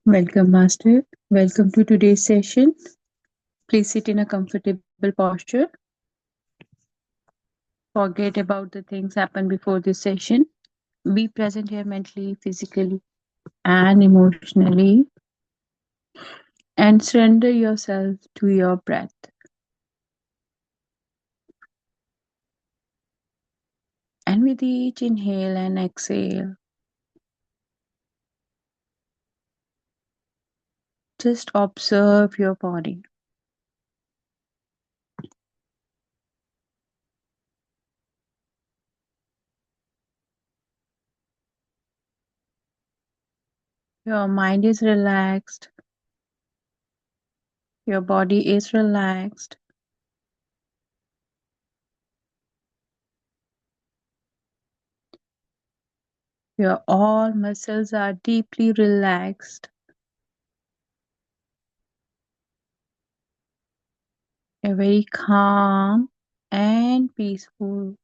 Welcome, Master. Welcome to today's session. Please sit in a comfortable posture. Forget about the things happened before this session. Be present here mentally, physically, and emotionally, and surrender yourself to your breath. And with each inhale and exhale, just observe your body. Your mind is relaxed, your body is relaxed, your all muscles are deeply relaxed. You're very calm and peaceful.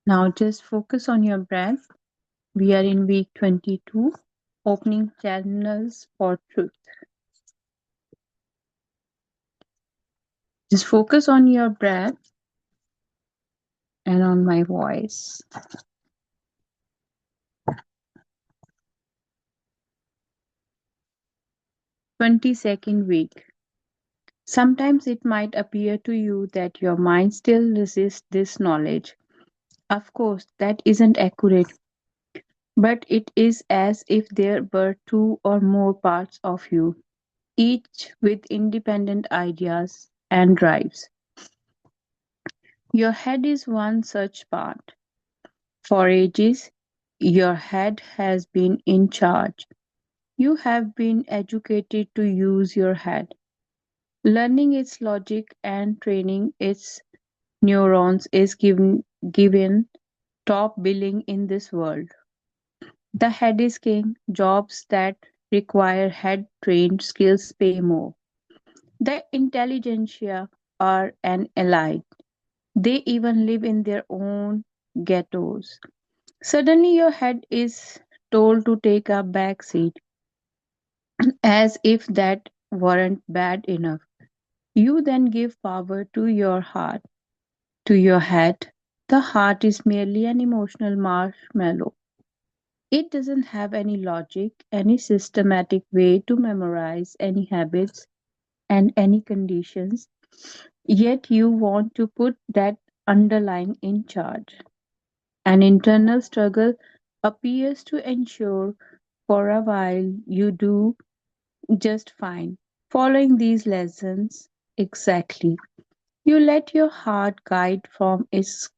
Now just focus on your breath. We are in week 22, opening channels for truth. Just focus on your breath and on my voice. 22nd week. Sometimes it might appear to you that your mind still resists this knowledge. Of course, that isn't accurate, but it is as if there were two or more parts of you, each with independent ideas and drives. Your head is one such part. For ages, your head has been in charge. You have been educated to use your head, learning its logic and training its neurons is given top billing in this world. The head is king. Jobs that require head trained skills pay more. The intelligentsia are an elite. They even live in their own ghettos. Suddenly, your head is told to take a back seat, as if that weren't bad enough. You then give power to your heart, to your head. The heart is merely an emotional marshmallow. It doesn't have any logic, any systematic way to memorize any habits and any conditions, yet you want to put that underlying in charge. An internal struggle appears to ensure for a while you do just fine. Following these lessons exactly, you let your heart guide from its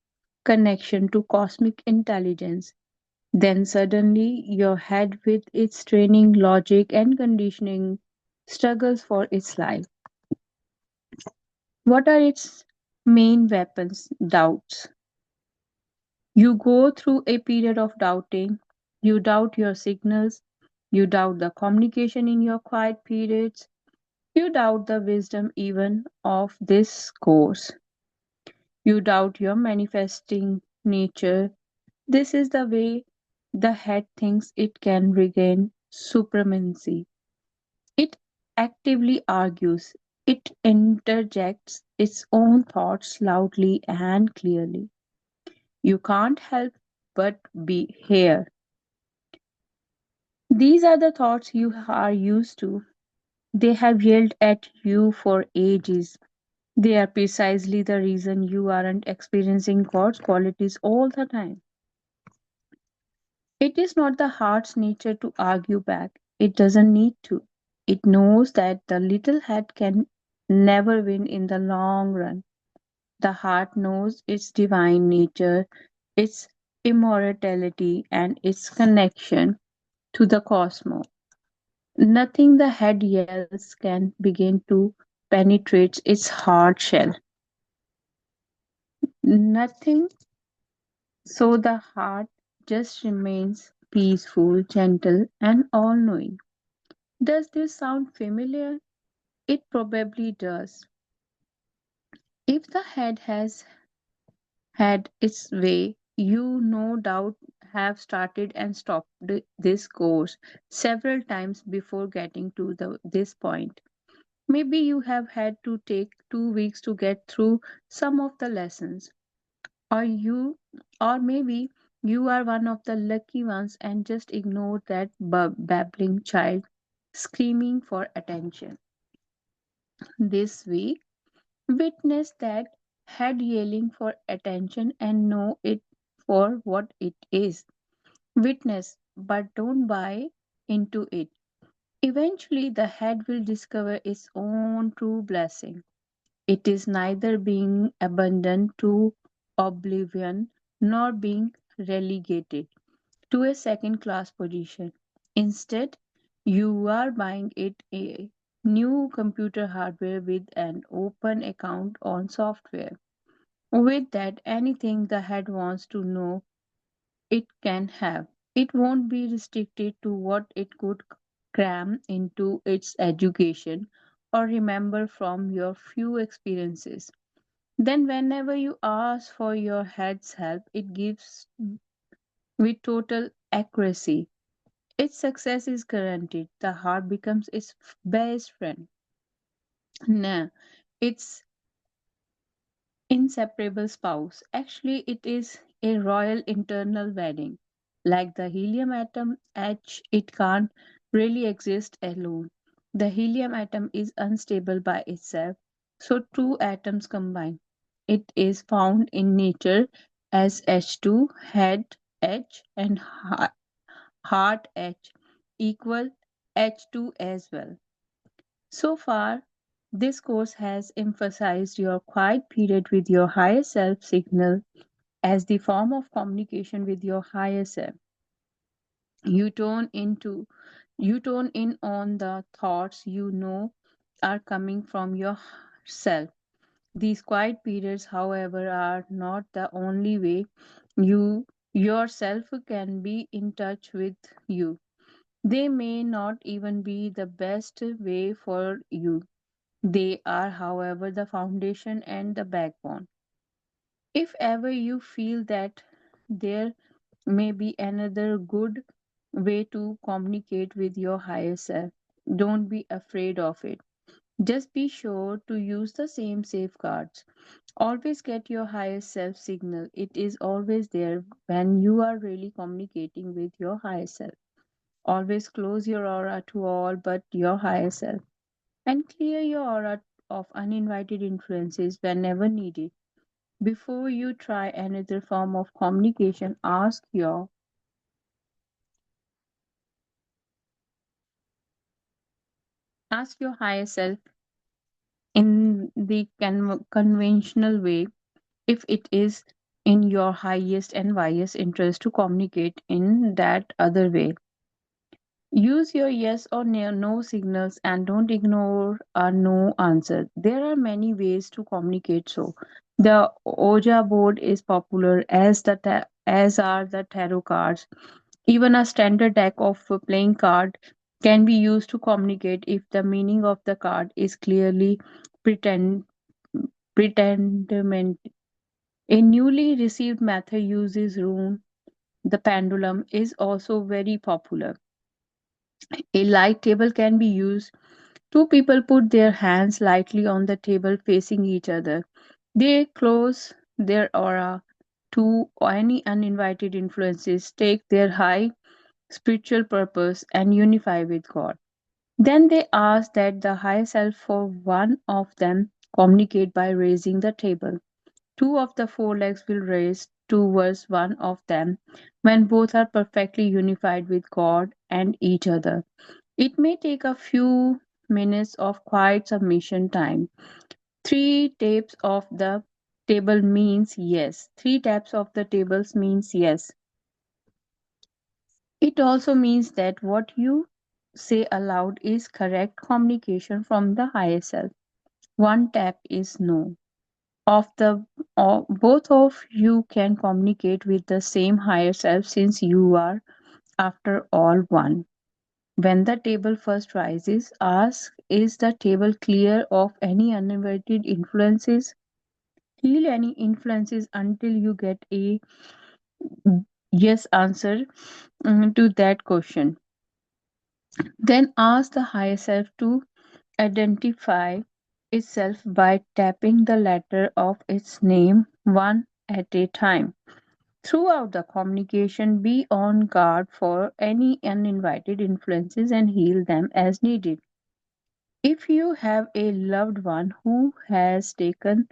connection to cosmic intelligence. Then suddenly your head, with its training, logic, and conditioning, struggles for its life. What are its main weapons? Doubts. You go through a period of doubting. You doubt your signals. You doubt the communication in your quiet periods. You doubt the wisdom even of this course. You doubt your manifesting nature. This is the way the head thinks it can regain supremacy. It actively argues, it interjects its own thoughts loudly and clearly. You can't help but be here. These are the thoughts you are used to. They have yelled at you for ages. They are precisely the reason you aren't experiencing God's qualities all the time. It is not the heart's nature to argue back. It doesn't need to. It knows that the little head can never win in the long run. The heart knows its divine nature, its immortality, and its connection to the cosmos. Nothing the head yells can begin to penetrate its hard shell. Nothing, so the heart just remains peaceful, gentle, and all knowing. Does this sound familiar? It probably does. If the head has had its way, you no doubt have started and stopped this course several times before getting to this point. Maybe you have had to take 2 weeks to get through some of the lessons, or or maybe you are one of the lucky ones and just ignore that babbling child screaming for attention. This week, witness that head yelling for attention and know it for what it is. Witness, but don't buy into it. Eventually, the head will discover its own true blessing. It is neither being abandoned to oblivion nor being relegated to a second class position. Instead, you are buying it a new computer hardware with an open account on software. With that, anything the head wants to know, it can have. It won't be restricted to what it could cram into its education or remember from your few experiences. Then, whenever you ask for your head's help, it gives with total accuracy. Its success is guaranteed. The heart becomes its best friend. Nah, its inseparable spouse. Actually, it is a royal internal wedding. Like the helium atom, it can't really exist alone. The helium atom is unstable by itself, so two atoms combine. It is found in nature as H2, head H, and heart H equal H2 as well. So far, this course has emphasized your quiet period with your higher self signal as the form of communication with your higher self. You tone into you tone in on the thoughts you know are coming from your self. These quiet periods, however, are not the only way you yourself can be in touch with you. They may not even be the best way for you. They are, however, the foundation and the backbone. If ever you feel that there may be another good way to communicate with your higher self, don't be afraid of it. Just be sure to use the same safeguards. Always get your higher self signal. It is always there when you are really communicating with your higher self. Always close your aura to all but your higher self and clear your aura of uninvited influences whenever needed. Before you try another form of communication, ask your higher self in the conventional way if it is in your highest and wisest interest to communicate in that other way. Use your yes or no signals and don't ignore a no answer. There are many ways to communicate so. The Oja board is popular as are the tarot cards. Even a standard deck of playing card can be used to communicate if the meaning of the card is clearly pretend pretendment. A newly received method uses rune. The pendulum is also very popular. A light table can be used. Two people put their hands lightly on the table facing each other. They close their aura to any uninvited influences, take their high spiritual purpose, and unify with God. Then they ask that the higher self for one of them communicate by raising the table. Two of the four legs will raise towards one of them when both are perfectly unified with God and each other. It may take a few minutes of quiet submission time. Three taps of the table means yes. Three taps of the tables means yes. It also means that what you say aloud is correct communication from the higher self. One tap is no. Both of you can communicate with the same higher self since you are, after all, one. When the table first rises, ask, is the table clear of any uninvited influences? Heal any influences until you get a yes answer to that question. Then ask the higher self to identify itself by tapping the letter of its name one at a time. Throughout the communication, be on guard for any uninvited influences and heal them as needed. If you have a loved one who has taken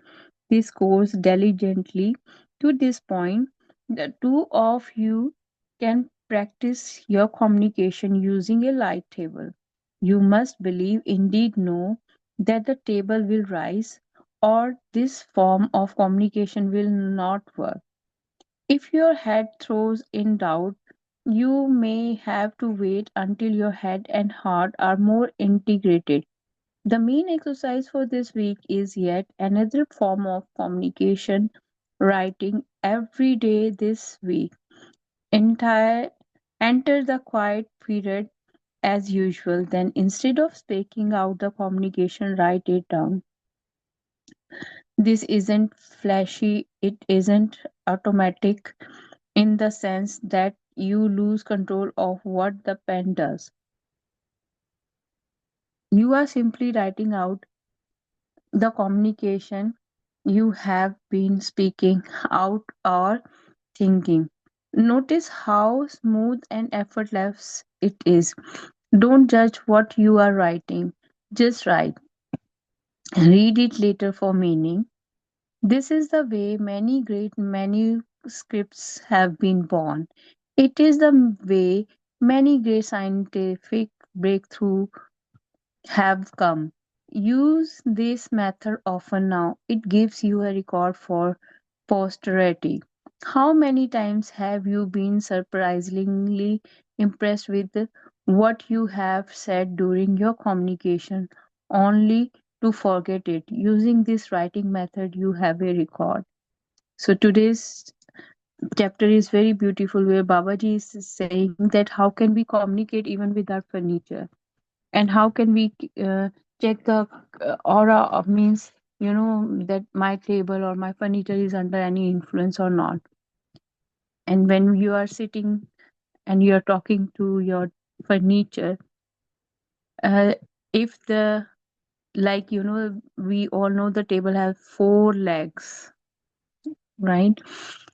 this course diligently to this point, the two of you can practice your communication using a light table. You must believe, indeed know, that the table will rise, or this form of communication will not work. If your head throws in doubt, you may have to wait until your head and heart are more integrated. The main exercise for this week is yet another form of communication, writing every day this week. Entire enter the quiet period as usual. Then instead of speaking out the communication, write it down. This isn't flashy, it isn't automatic in the sense that you lose control of what the pen does. You are simply writing out the communication you have been speaking out or thinking. Notice how smooth and effortless it is. Don't judge what you are writing, just write. Read it later for meaning. This is the way many great manuscripts have been born. It is the way many great scientific breakthroughs have come. Use this method often now. It gives you a record for posterity. How many times have you been surprisingly impressed with what you have said during your communication, only to forget it? Using this writing method, you have a record. So today's chapter is very beautiful, where Babaji is saying that how can we communicate even without furniture, and how can we check the aura of means, that my table or my furniture is under any influence or not. And when you are sitting and you are talking to your furniture, uh, if the, like, we all know the table has four legs, right?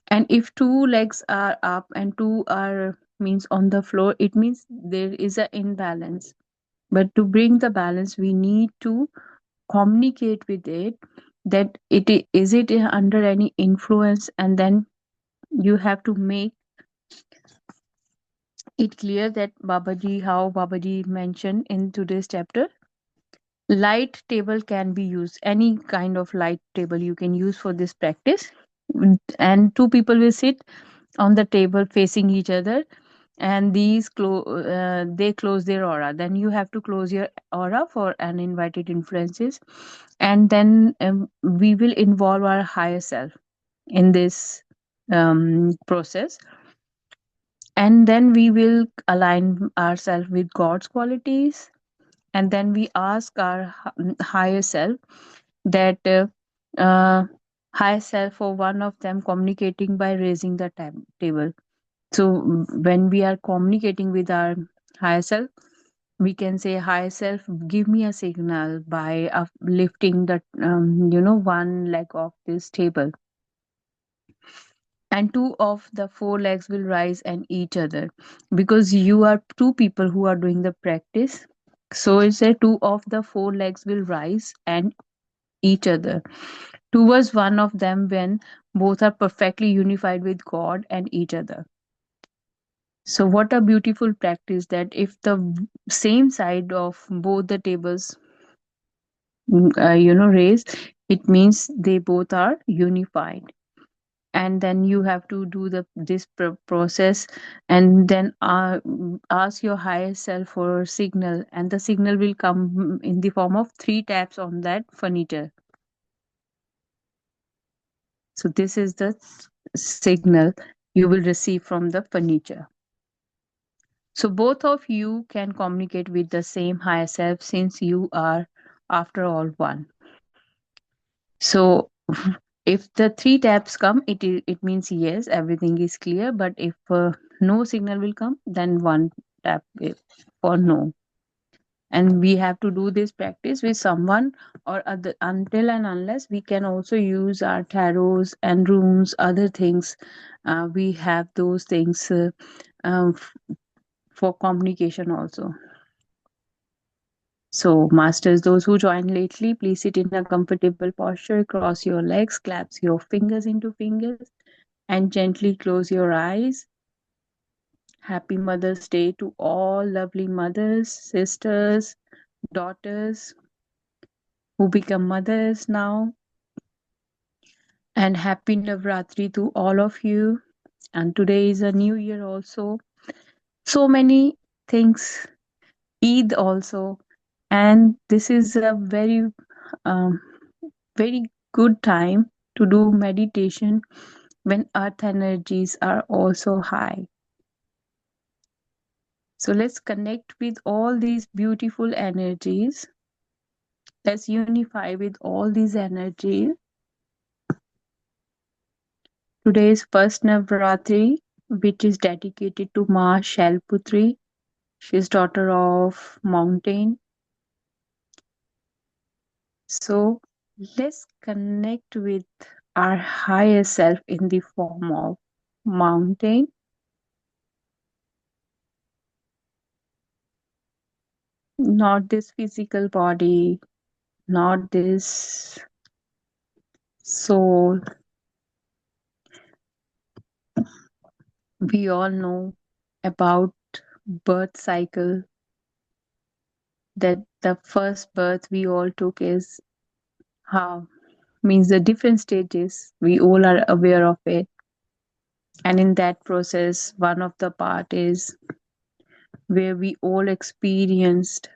And if two legs are up and two are means on the floor, it means there is an imbalance. But to bring the balance, we need to communicate with it, that is it under any influence, and then you have to make it clear that Babaji, how Babaji mentioned in today's chapter, light table can be used. Any kind of light table you can use for this practice. And two people will sit on the table facing each other, and they close their aura. Then you have to close your aura for uninvited influences, and then we will involve our higher self in this process, and then we will align ourselves with God's qualities, and then we ask our higher self that uh, higher self for one of them communicating by raising the table. So when we are communicating with our higher self, we can say, higher self, give me a signal by lifting the one leg of this table, and two of the four legs will rise and each other, because you are two people who are doing the practice. So it's a two of the four legs will rise and each other towards one of them, when both are perfectly unified with God and each other. So what a beautiful practice, that if the same side of both the tables raise, it means they both are unified. And then you have to do this process, and then ask your higher self for signal, and the signal will come in the form of three taps on that furniture. So this is the signal you will receive from the furniture. So both of you can communicate with the same higher self, since you are, after all, one. So If the three taps come, it means yes, everything is clear. But if no signal will come, then one tap for no. And we have to do this practice with someone or other, until and unless we can also use our tarots and runes, other things. We have those things for communication also. So, masters, those who joined lately, please sit in a comfortable posture, cross your legs, clasp your fingers into fingers, and gently close your eyes. Happy Mother's Day to all lovely mothers, sisters, daughters who become mothers now. And happy Navratri to all of you. And today is a new year also. So many things, Eid also. And this is a um, very good time to do meditation when earth energies are also high. So let's connect with all these beautiful energies. Let's unify with all these energies. Today is first Navratri, which is dedicated to Ma Shailputri. She is daughter of mountain. So let's connect with our higher self in the form of mountain. Not this physical body, not this soul. We all know about birth cycle, that the first birth we all took is how, means the different stages, we all are aware of it. And in that process, one of the part is where we all experienced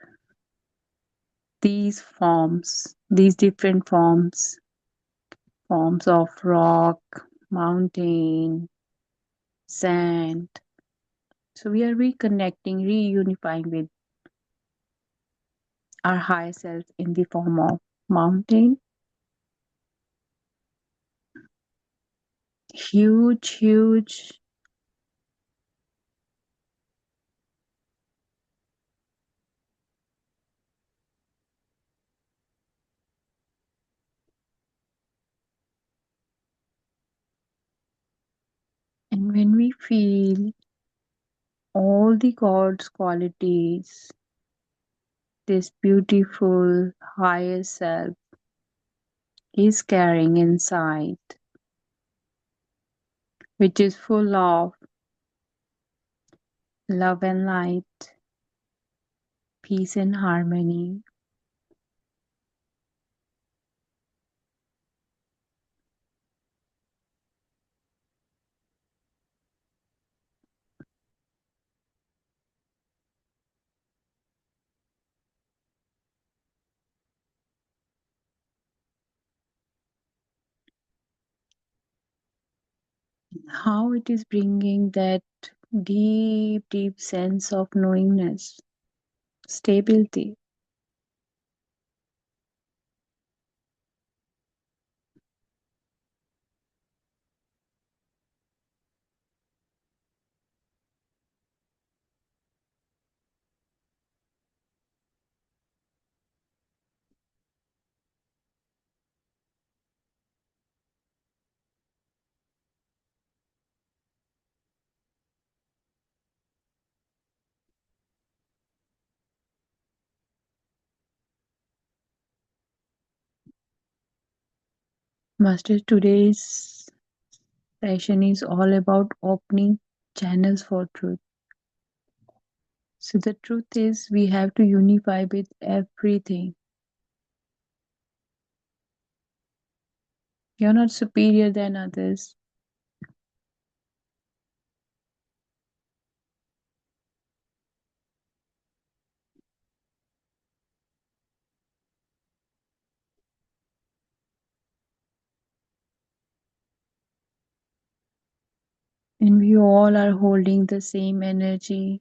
these forms, these different forms of rock, mountain, sand. So we are reconnecting, reunifying with our higher self in the form of mountain. Huge, huge. And when we feel all the God's qualities, this beautiful higher self is carrying inside, which is full of love and light, peace and harmony. How it is bringing that deep, deep sense of knowingness, stability. Master, today's session is all about opening channels for truth. So the truth is we have to unify with everything. You're not superior than others. And we all are holding the same energy.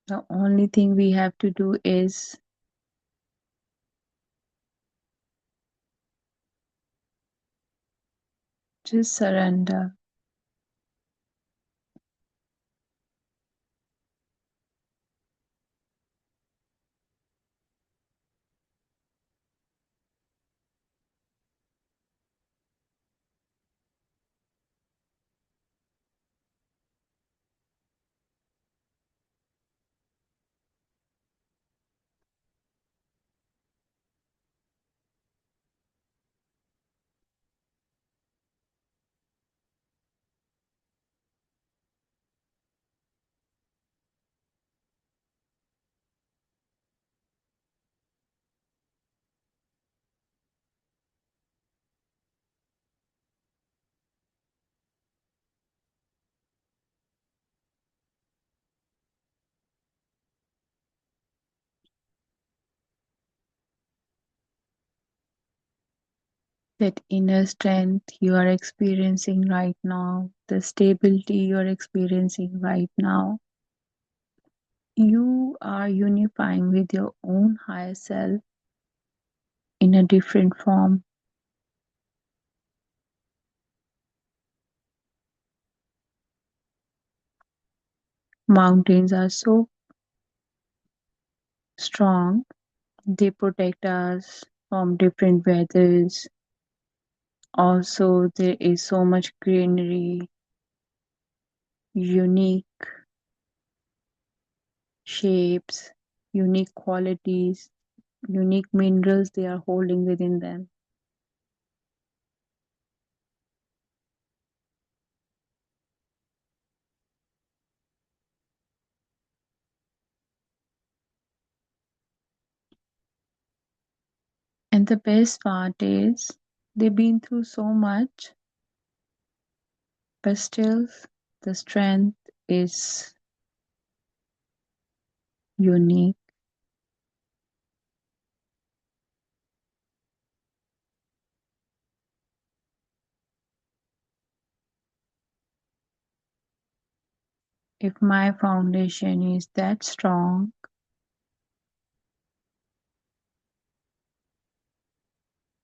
The only thing we have to do is just surrender. That inner strength you are experiencing right now, the stability you are experiencing right now, you are unifying with your own higher self in a different form. Mountains are so strong, they protect us from different weathers. Also, there is so much greenery, unique shapes, unique qualities, unique minerals they are holding within them. And the best part is they've been through so much, but still the strength is unique. If my foundation is that strong,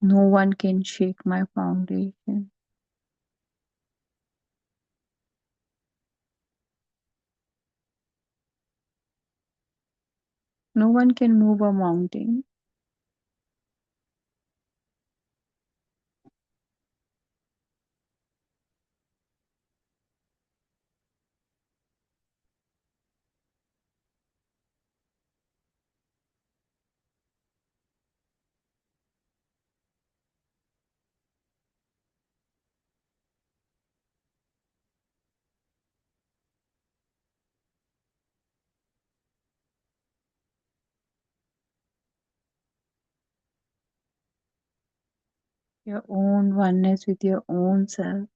no one can shake my foundation. No one can move a mountain. Your own oneness with your own self.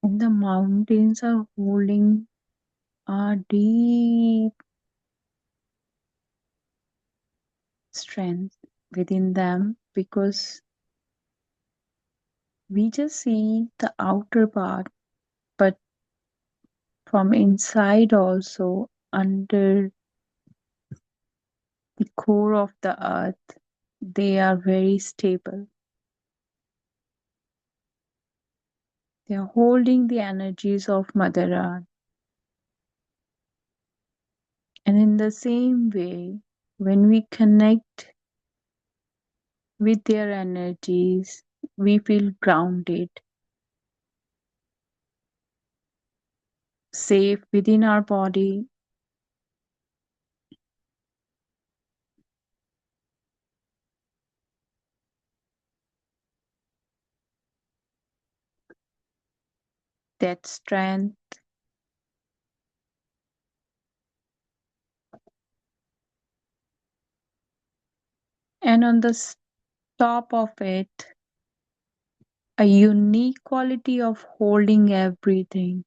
And the mountains are holding a deep strength within them because we just see the outer part, but from inside also, under the core of the earth, they are very stable. They are holding the energies of Mother Earth. And in the same way, when we connect with their energies, we feel grounded, safe within our body, that strength. And on the top of it, a unique quality of holding everything.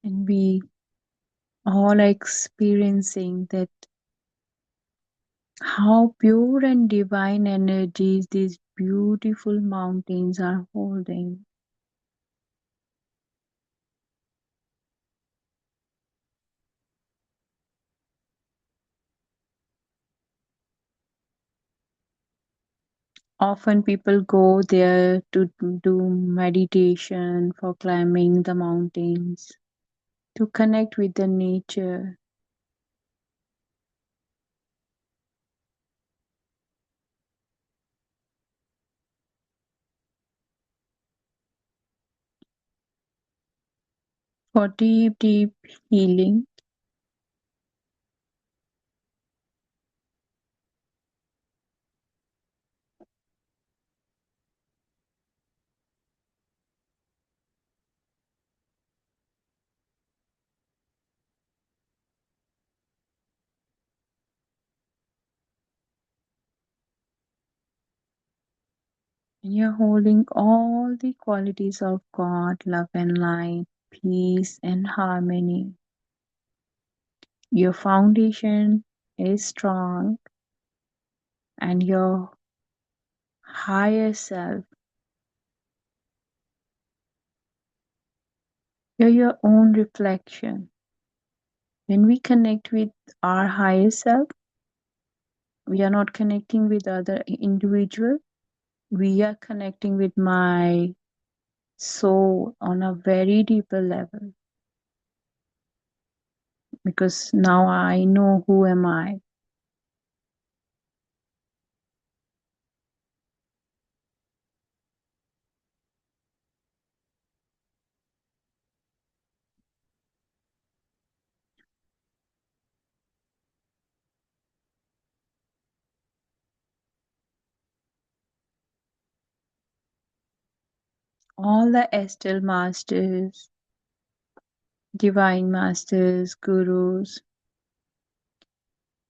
And we all are experiencing that how pure and divine energies these beautiful mountains are holding. Often people go there to do meditation, for climbing the mountains, to connect with the nature. For deep, deep healing. And you're holding all the qualities of God, love and light, peace and harmony. Your foundation is strong, and your higher self, you're your own reflection. When we connect with our higher self, we are not connecting with other individual. We are connecting with my soul on a very deeper level, because now I know who am I. All the Estel masters, divine masters, gurus,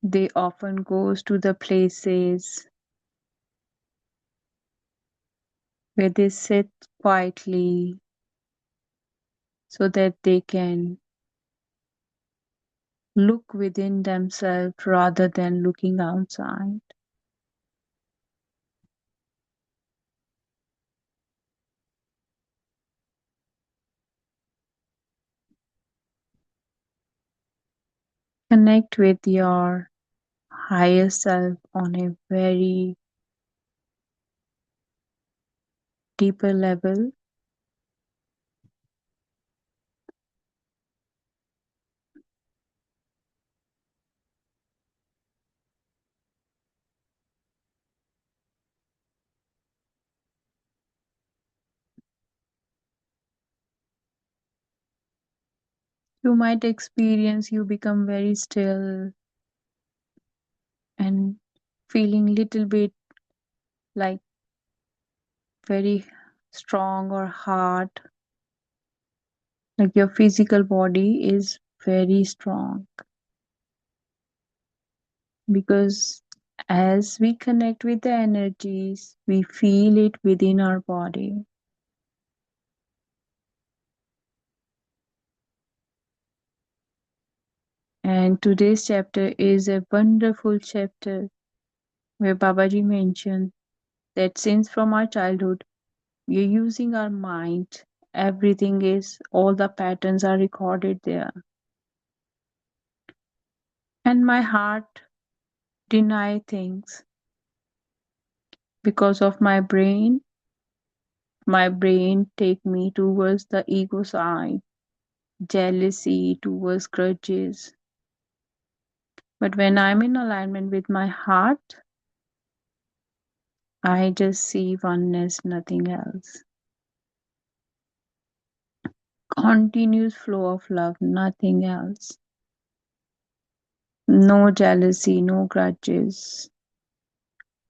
they often goes to the places where they sit quietly so that they can look within themselves rather than looking outside. Connect with your higher self on a very deeper level. You might experience you become very still and feeling little bit like very strong or hard, like your physical body is very strong, because as we connect with the energies, we feel it within our body. And today's chapter is a wonderful chapter where Babaji mentioned that since from our childhood we are using our mind, everything is, all the patterns are recorded there. And my heart deny things because of my brain take me towards the ego side, jealousy towards grudges. But when I'm in alignment with my heart, I just see oneness, nothing else. Continuous flow of love, nothing else. No jealousy, no grudges.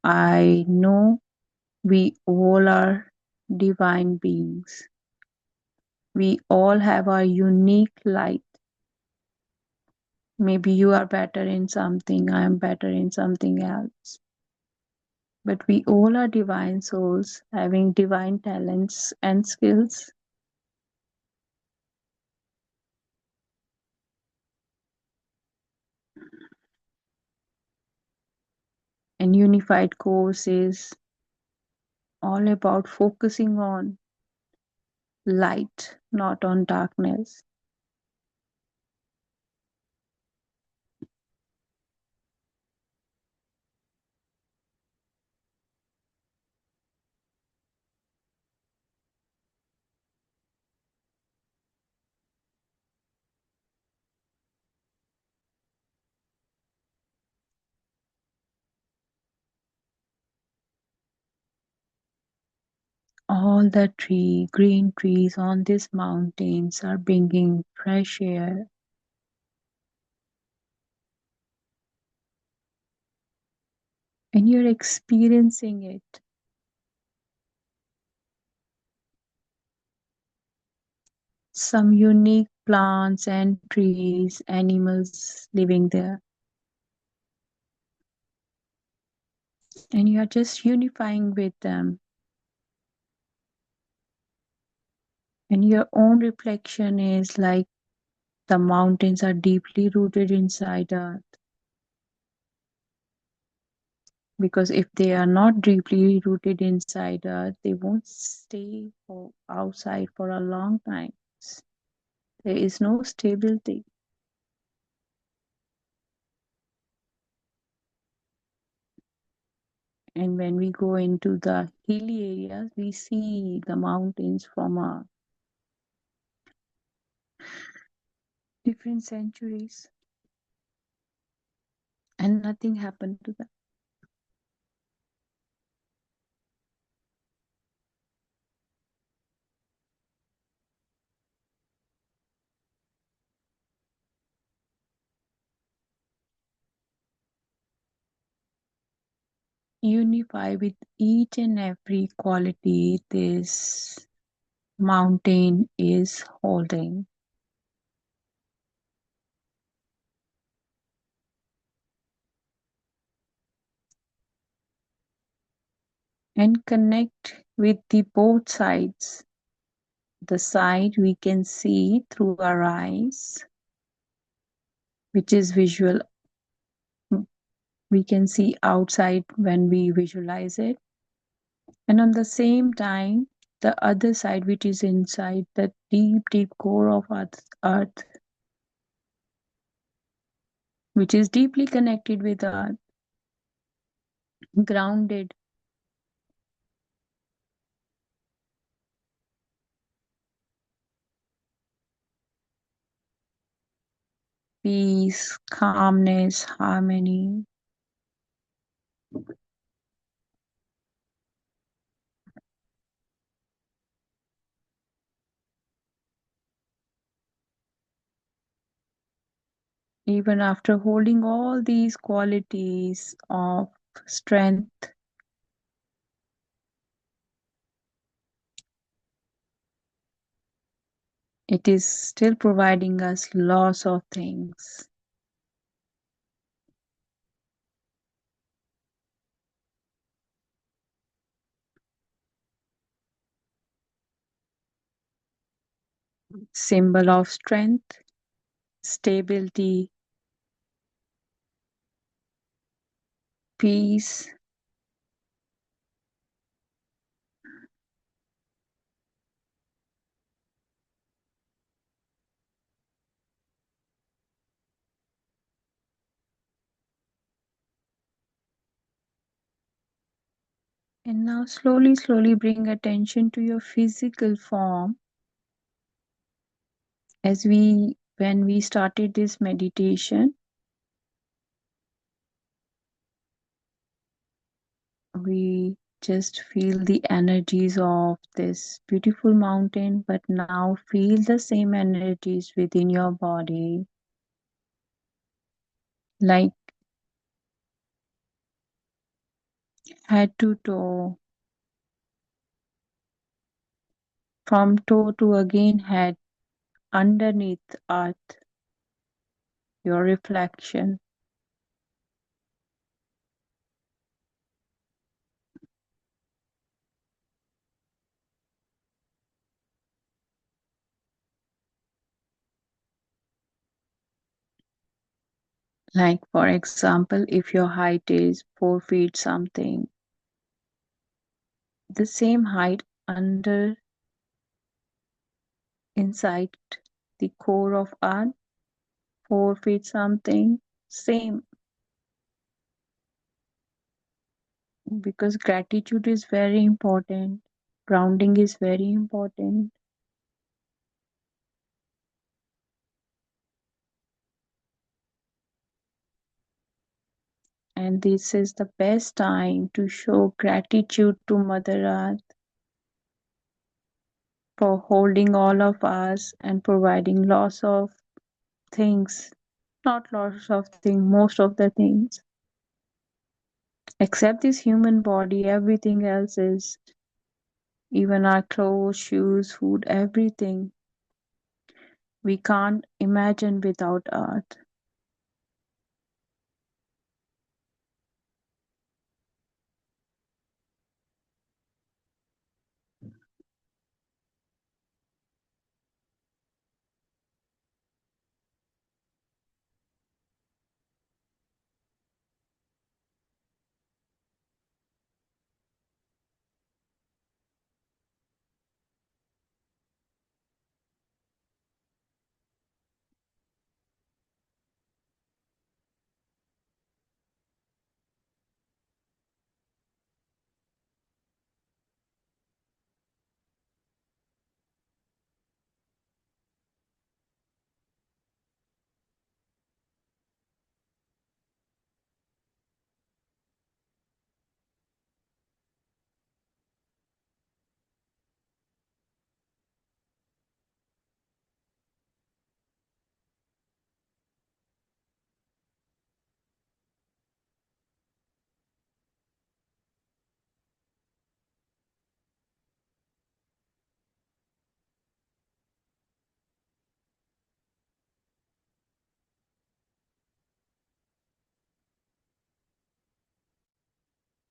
I know we all are divine beings. We all have our unique light. Maybe you are better in something, I am better in something else. But we all are divine souls having divine talents and skills. And unified course is all about focusing on light, not on darkness. All the green trees on these mountains are bringing fresh air, and you're experiencing it. Some unique plants and trees, animals living there, and you're just unifying with them. And your own reflection is like the mountains are deeply rooted inside Earth. Because if they are not deeply rooted inside Earth, they won't stay outside for a long time. There is no stability. And when we go into the hilly areas, we see the mountains from different centuries, and nothing happened to them. Unify with each and every quality this mountain is holding, and connect with the both sides. The side we can see through our eyes, which is visual, we can see outside when we visualize it, and on the same time the other side which is inside the deep core of earth, which is deeply connected with earth, grounded, peace, calmness, harmony. Even after holding all these qualities of strength, it is still providing us lots of things. Symbol of strength, stability, peace, And now slowly, slowly bring attention to your physical form. When we started this meditation, we just feel the energies of this beautiful mountain, but now feel the same energies within your body, like head to toe, from toe to again head, underneath earth, your reflection, like for example, if your height is 4 feet something, the same height under inside the core of earth, 4 feet something, same, because gratitude is very important, grounding is very important, and this is the best time to show gratitude to Mother Earth for holding all of us and providing lots of things, not lots of things, most of the things, except this human body, everything else is, even our clothes, shoes, food, everything. We can't imagine without Earth.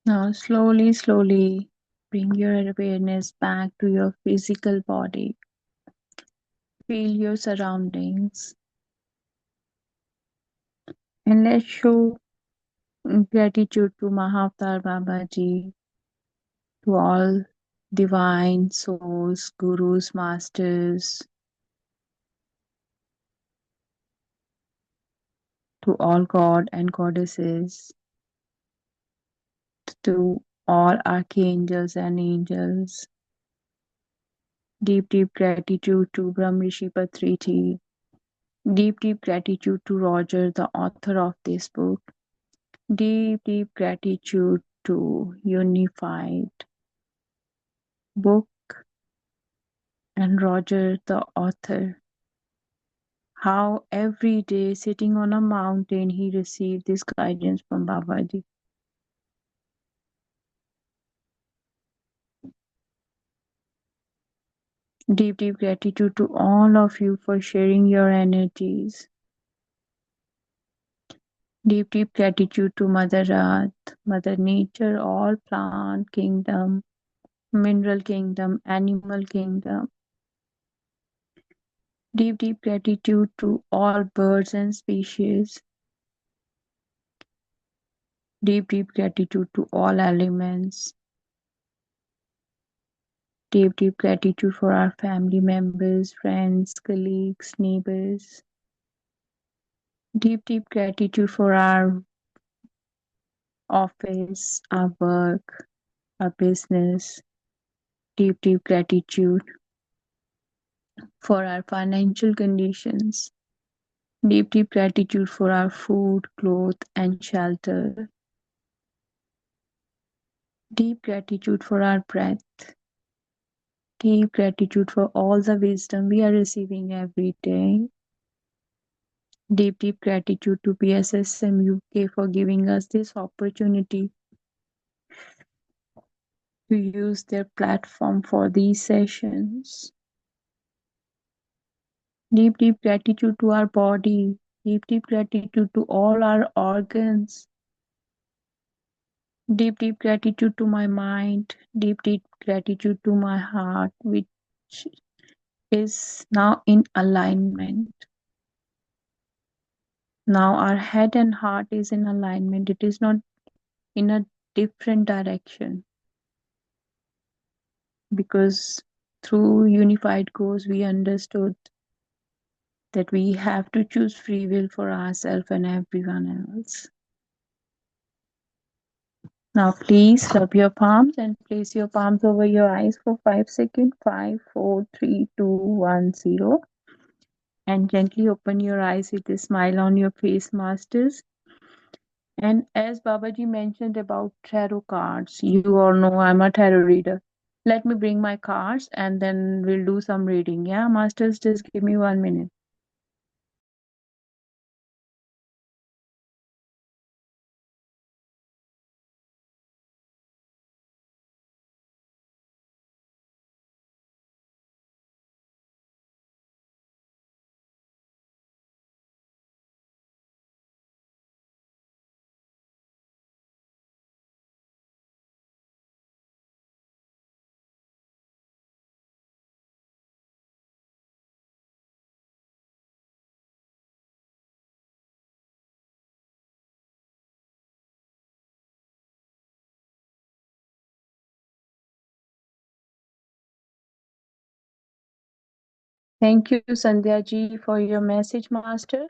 Now, slowly, slowly bring your awareness back to your physical body. Feel your surroundings and let's show gratitude to Mahavatar Babaji, to all divine souls, gurus, masters, to all god and goddesses, to all archangels and angels. Deep, deep gratitude to Brahmrishi Patriji. Deep, deep gratitude to Roger, the author of this book. Deep, deep gratitude to Unified Book and Roger, the author. How every day sitting on a mountain he received this guidance from Babaji. Deep, deep gratitude to all of you for sharing your energies. Deep, deep gratitude to Mother Earth, Mother Nature, all plant kingdom, mineral kingdom, animal kingdom. Deep, deep gratitude to all birds and species. Deep, deep gratitude to all elements. Deep, deep gratitude for our family members, friends, colleagues, neighbors. Deep, deep gratitude for our office, our work, our business, deep gratitude for our financial conditions, deep gratitude for our food, clothes, and shelter, deep gratitude for our breath, deep gratitude for all the wisdom we are receiving every day, deep gratitude to PSSM UK for giving us this opportunity to use their platform for these sessions. Deep gratitude to our body, deep gratitude to all our organs, deep gratitude to my mind, deep gratitude to my heart, which is now in alignment. Now our head and heart is in alignment. It is not in a different direction, because through unified goals we understood that we have to choose free will for ourselves and everyone else. Now please rub your palms and place your palms over your eyes for 5 seconds. 5, 4, 3, 2, 1, 0. And gently open your eyes with a smile on your face, masters. And as Babaji mentioned about tarot cards, you all know I'm a tarot reader. Let me bring my cards and then we'll do some reading. Yeah, masters, just give me 1 minute. Thank you, Sandhya ji, for your message, master.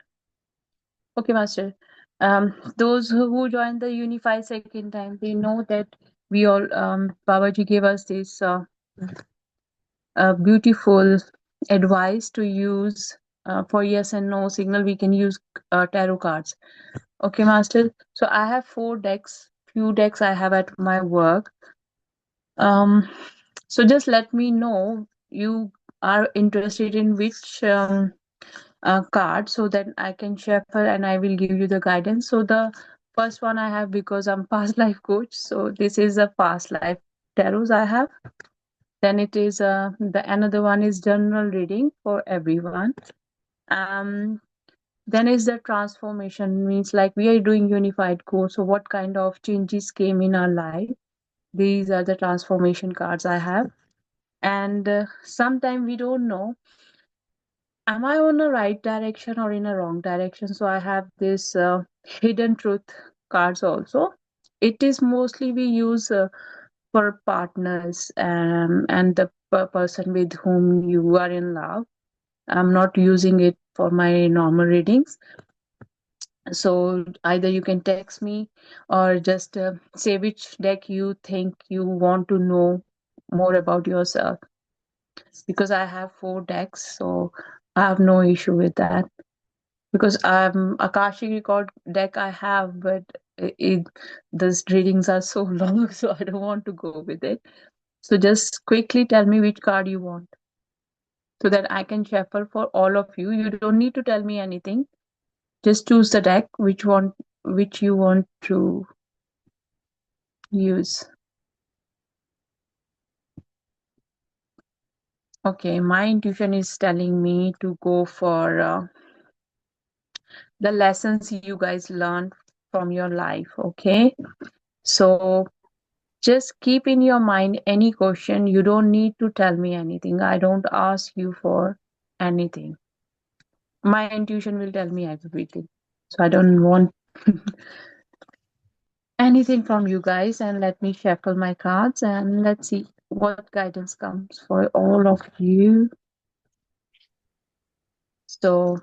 Okay, master. Those who joined the Unify second time, they know that we all, Babaji gave us this beautiful advice to use for yes and no signal. We can use tarot cards. Okay, master. So I have 4 decks. Few decks I have at my work. Um, so just let me know you are interested in which card so that I can shuffle and I will give you the guidance. So the first one I have, because I'm past life coach. So this is a past life tarots I have. Then it is the another one is general reading for everyone. Um, then is the transformation, means like we are doing unified course. So what kind of changes came in our life? These are the transformation cards I have. And sometimes we don't know, am I on a right direction or in a wrong direction? So I have this hidden truth cards also. It is mostly we use for partners and the person with whom you are in love. I'm not using it for my normal readings. So either you can text me or just say which deck you think you want to know more about yourself, because I have 4 decks, so I have no issue with that. Because Akashic record deck I have, but those readings are so long, so I don't want to go with it. So just quickly tell me which card you want, so that I can shuffle for all of you. You don't need to tell me anything. Just choose the deck which you want to use. Okay, my intuition is telling me to go for the lessons you guys learned from your life. Okay, so just keep in your mind any question. You don't need to tell me anything. I don't ask you for anything. My intuition will tell me everything. So I don't want anything from you guys. And let me shuffle my cards and let's see what guidance comes for all of you. So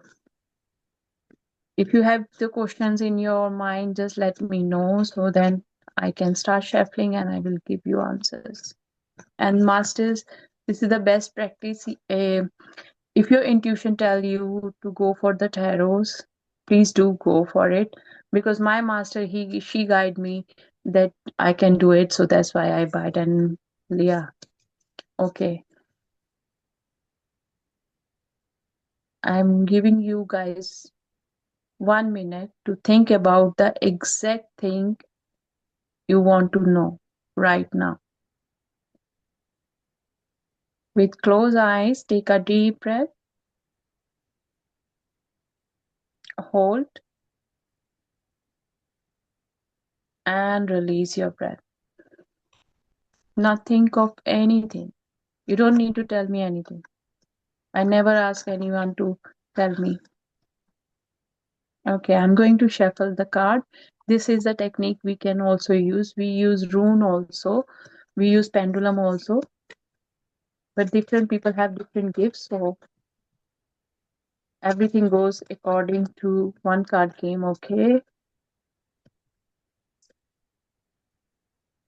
if you have the questions in your mind, just let me know, so then I can start shuffling and I will give you answers. And masters, this is the best practice. If your intuition tell you to go for the tarots, please do go for it, because my master, he she guide me that I can do it, so that's why I buy it. And yeah, okay, I'm giving you guys 1 minute to think about the exact thing you want to know right now. With closed eyes, take a deep breath, hold, and release your breath. Now think of anything. You don't need to tell me anything. I never ask anyone to tell me. Okay, I'm going to shuffle the card. This is a technique we can also use. We use rune also. We use pendulum also. But different people have different gifts, so everything goes according to one card game. Okay.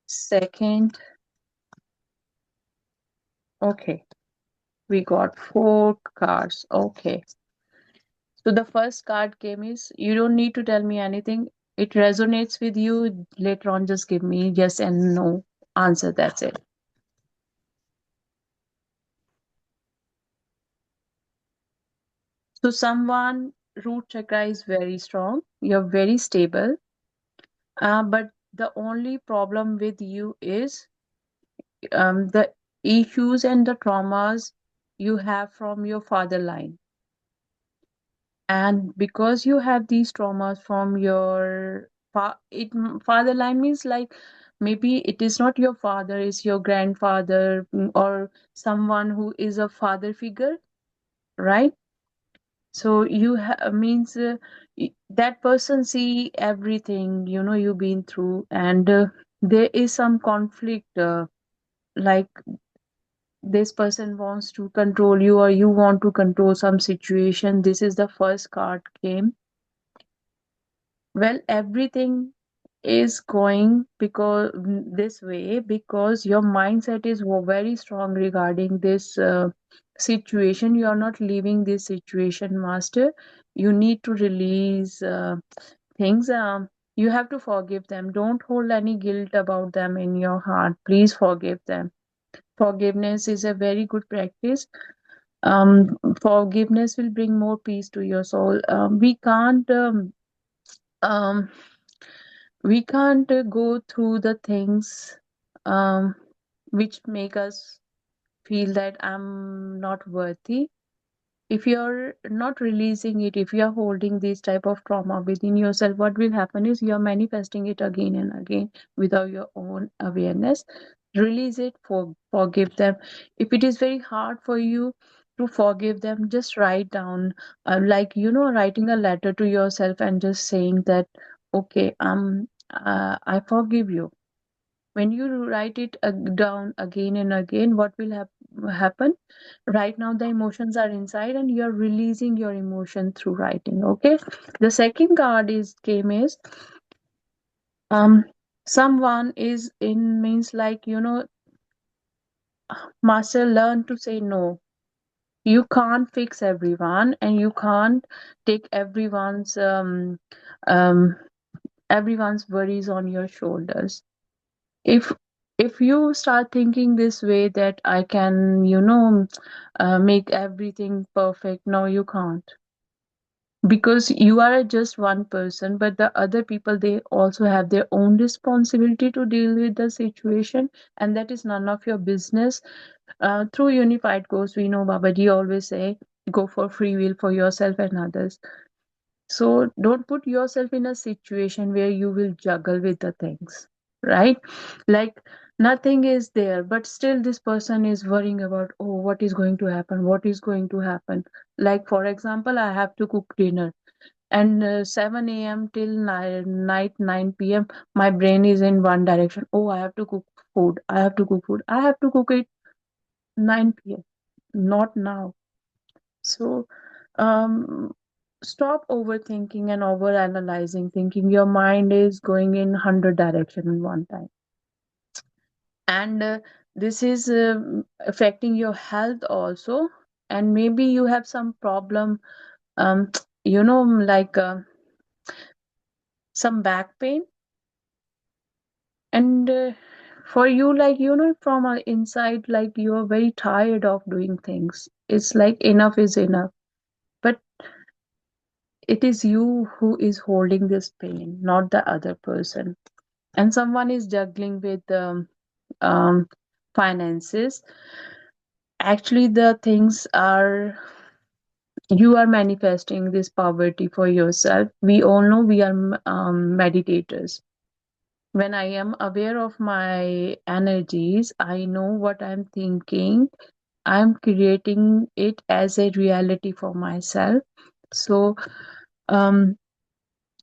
Second. Okay. We got 4 cards. Okay. So the first card game is, you don't need to tell me anything. It resonates with you. Later on, just give me yes and no answer. That's it. So someone root chakra is very strong. You're very stable. But the only problem with you is the issues and the traumas you have from your father line. And because you have these traumas from your father line, means like maybe it is not your father, it's your grandfather, or someone who is a father figure, right? So you means that person see everything you've been through, and there is some conflict, like this person wants to control you or you want to control some situation. This is the first card came. Well, everything is going because this way, because your mindset is very strong regarding this situation. You are not leaving this situation, master. You need to release things. You have to forgive them. Don't hold any guilt about them in your heart. Please forgive them. Forgiveness is a very good practice. Forgiveness will bring more peace to your soul. Um, we can't go through the things um, which make us feel that I'm not worthy. If you're not releasing it, if you're holding this type of trauma within yourself, what will happen is you're manifesting it again and again without your own awareness. Release it, forgive them. If it is very hard for you to forgive them, just write down, like writing a letter to yourself and just saying that, okay, I forgive you. When you write it down again and again, what will happen? Right now the emotions are inside and you're releasing your emotion through writing. Okay. The second card is came is, um someone is in, means like master, learn to say no. You can't fix everyone, and you can't take um everyone's worries on your shoulders. If if you start thinking this way, that I can make everything perfect, no, you can't, because you are just one person, but the other people, they also have their own responsibility to deal with the situation, and that is none of your business. Through unified course, we know Babaji always say, go for free will for yourself and others. So don't put yourself in a situation where you will juggle with the things, right? Like nothing is there, but still this person is worrying about, oh, what is going to happen? What is going to happen? Like, for example, I have to cook dinner, and 7 a.m. till night 9 p.m., my brain is in one direction. Oh, I have to cook food. I have to cook food. I have to cook it 9 p.m., not now. So, um, Stop overthinking and overanalyzing, thinking your mind is going in 100 direction in one time. And this is affecting your health also. And maybe you have some problem, um, like some back pain. And for you, like, from inside, like, you are very tired of doing things. It's like enough is enough. But it is you who is holding this pain, not the other person. And someone is juggling with um, finances. Actually, the things are, you are manifesting this poverty for yourself. We all know we are meditators. When I am aware of my energies, I know what I'm thinking. I'm creating it as a reality for myself. So, um,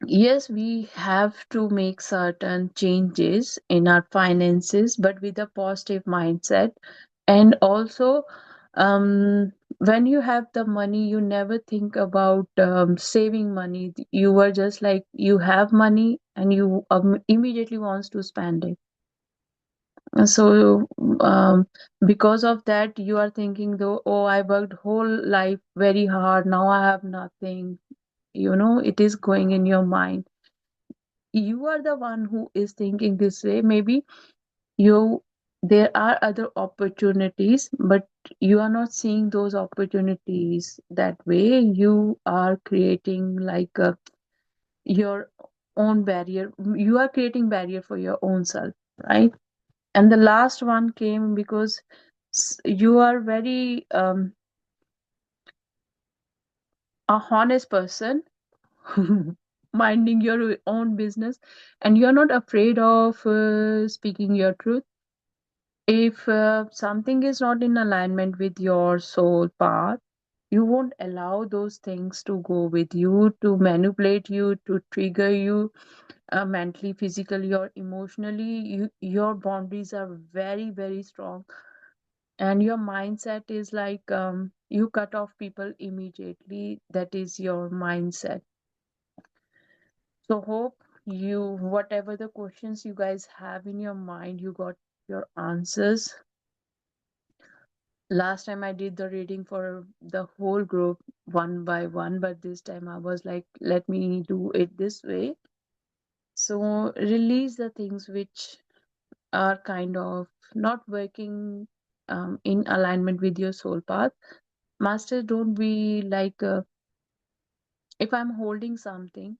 yes, we have to make certain changes in our finances, but with a positive mindset. And also, when you have the money, you never think about saving money. You are just like, you have money and you immediately wants to spend it. So, because of that, you are thinking, though, oh, I worked whole life very hard. Now I have nothing. It is going in your mind. You are the one who is thinking this way. Maybe you there are other opportunities, but you are not seeing those opportunities that way. You are creating like your own barrier. You are creating barrier for your own self, right? And the last one came because you are very a honest person, minding your own business, and you're not afraid of speaking your truth. If something is not in alignment with your soul path, you won't allow those things to go with you, to manipulate you, to trigger you mentally, physically, or emotionally. Your boundaries are very, very strong. And your mindset is like, you cut off people immediately. That is your mindset. So, hope you, whatever the questions you guys have in your mind, you got your answers. Last time I did the reading for the whole group one by one, but this time I was like, let me do it this way. So release the things which are kind of not working in alignment with your soul path. Master, don't be like, if I'm holding something,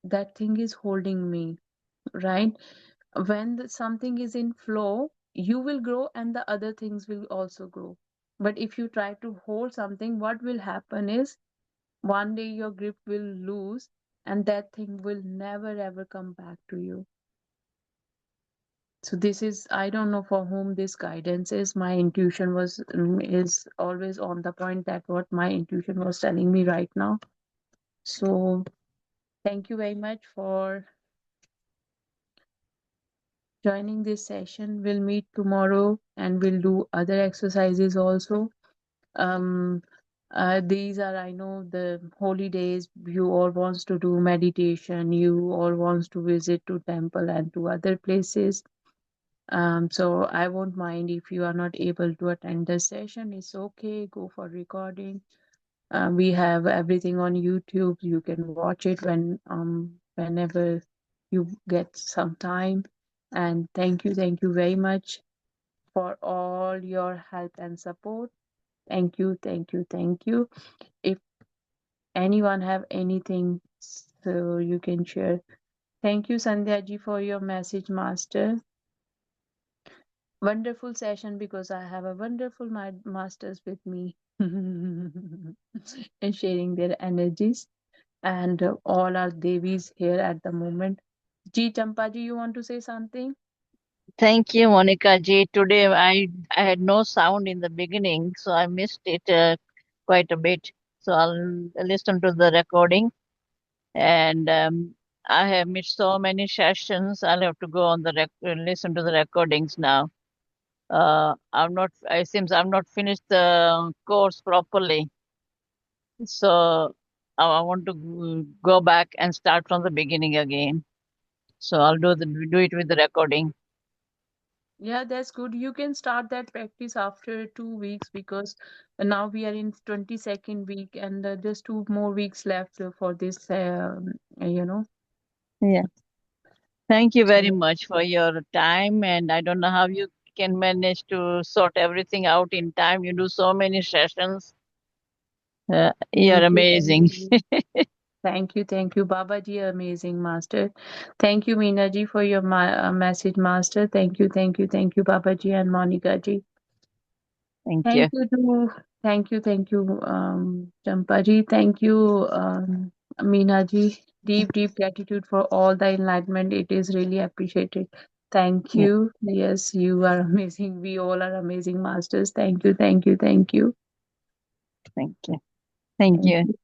that thing is holding me, right? When something is in flow, you will grow and the other things will also grow. But if you try to hold something, what will happen is one day your grip will lose and that thing will never ever come back to you. So this is, I don't know for whom this guidance is. My intuition was is always on the point, that what my intuition was telling me right now. So thank you very much for joining this session. We'll meet tomorrow and we'll do other exercises also. Um, these are, I know, the holy days. You all wants to do meditation. You all wants to visit to temple and to other places. So I won't mind if you are not able to attend the session. It's okay. Go for recording. We have everything on YouTube. You can watch it whenever you get some time. And thank you very much for all your help and support. Thank you, thank you, thank you. If anyone have anything, so you can share. Thank you, Sandhya ji, for your message, Master. Wonderful session because I have a wonderful masters with me and sharing their energies. And all our devis here at the moment. Ji Champa ji, you want to say something? Thank you, Monica Ji. Today I had no sound in the beginning, so I missed it quite a bit. So I'll listen to the recording, and I have missed so many sessions. I'll have to go on the listen to the recordings now. I'm not. It seems I'm not finished the course properly. So I want to go back and start from the beginning again. So I'll do it with the recording. Yeah, that's good. You can start that practice after 2 weeks because now we are in 22nd week and there's 2 more weeks left for this, you know. Yeah. Thank you very So, much for your time. And I don't know how you can manage to sort everything out in time. You do so many sessions. You're thank you, thank amazing. you. Thank you, Babaji, amazing master. Thank you, Meena ji, for your message, master. Thank you, Babaji and Monica ji. Thank you. Thank you to thank you, Champa ji. Thank you, Meena ji. Deep gratitude for all the enlightenment. It is really appreciated. Thank Yeah, you. Yes, you are amazing. We all are amazing masters. Thank you, thank you, thank you. thank you. Thank Thank you. you.